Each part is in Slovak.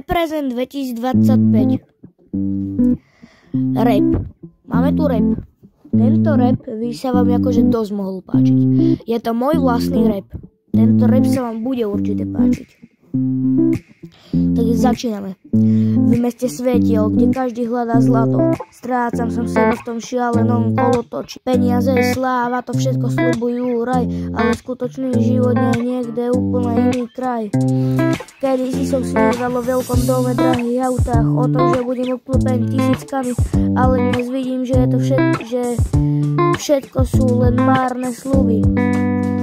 Reprezent 2025. Rap. Máme tu rap. Tento rap by sa vám akože dosť mohol páčiť. Je to môj vlastný rap. Tento rap sa vám bude určite páčiť. Takže začíname. V meste svetiel, kde každý hľadá zlato. Strácam som seba v tom šialenom kolotoči. Peniaze, sláva, to všetko sľubujú raj, ale skutočný život nie je niekde úplne iný kraj. Kedysi som sníval o veľkom dome, drahých autách, o tom, že budem obklopený tisíckami, ale dnes vidím, že je to všetko sú len márne sľuby.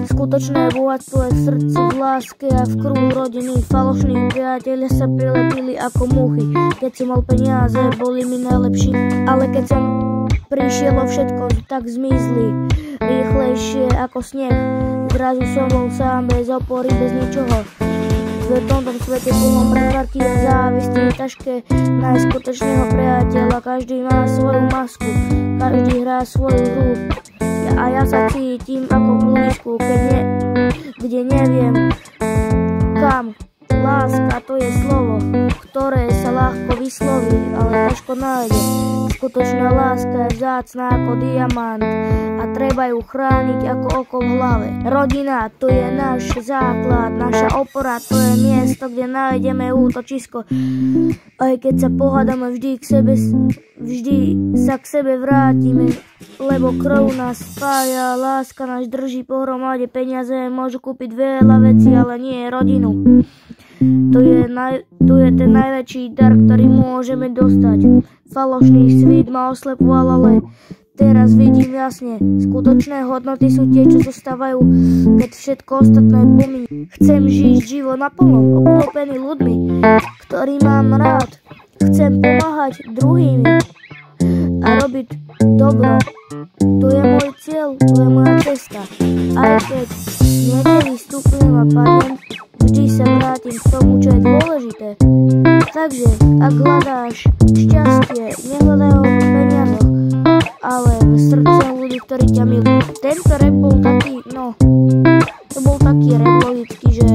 Skutočné bohatstvo je v srdci, v láske a v kruhu rodiny. Falošní priatelia sa prilepili ako muchy. Keď som mal peniaze, boli mi najlepší, ale keď som prišiel o všetko, tak zmizli rýchlejšie ako sneh. Zrazu som bol sám, bez opory, bez ničoho. V tomto svete plnom prtvarky a závisti je ťažké nájsť skutočného priateľa. Každý má svoju masku, každý hrá svoju hru. A ja sa cítim ako v blízku, kde neviem kam. Láska to je slovo, ktoré sa ľahko vysloví, ale ťažko nájde. Skutočná láska je vzácna ako diamant a treba ju chrániť ako oko v hlave. Rodina to je náš základ, naša opora, to je miesto, kde nájdeme útočisko. Aj keď sa pohádame, vždy sa k sebe vrátime, lebo krv nás spája, láska nás drží pohromade. Peniaze môžu kúpiť veľa vecí, ale nie rodinu. To je ten najväčší dar, ktorý môžeme dostať. Falošný svit ma oslepoval, ale teraz vidím jasne. Skutočné hodnoty sú tie, čo zostávajú, keď všetko ostatné pominie. Chcem žiť život naplno, obklopený ľuďmi, ktorý mám rád. Chcem pomáhať druhým a robiť dobro. To je môj cieľ, to je moja cesta. Aj keď niekedy stúpnem a padnem, vždy sa vrátim k tomu, čo je dôležité. Takže, ak hľadáš šťastie, nehľadaj ho v peniazoch, ale v srdce ľudí, ktorí ťa milujú. Tento rap bol taký, to bol taký rap logický, že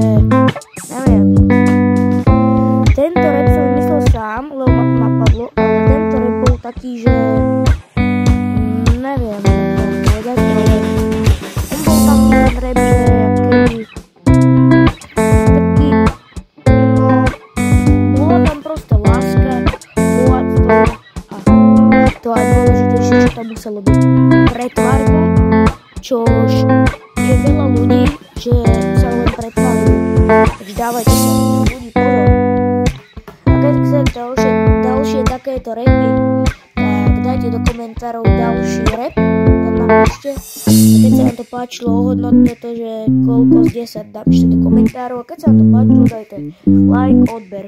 neviem. Tento rap som myslel sám, lebo ma to napadlo, ale tento rap bol taký, že neviem, povedať, ale on bol taký rap, že keby bola tam proste láska, bohatstvo a to aj dôležitejšie, čo tam muselo byť pretvarba, čož je veľa ľudí, že sa len pretvárajú. Takže dávajte sa ľudí pozor. A keď chcete ďalšie takéto rapy, tak dajte do komentárov ďalší rap, tam napíšte. A keď sa vám to páčilo, ohodnoťte to, že koľko z 10, napíšte do komentárov. A keď sa vám to páčilo, dajte like, odber.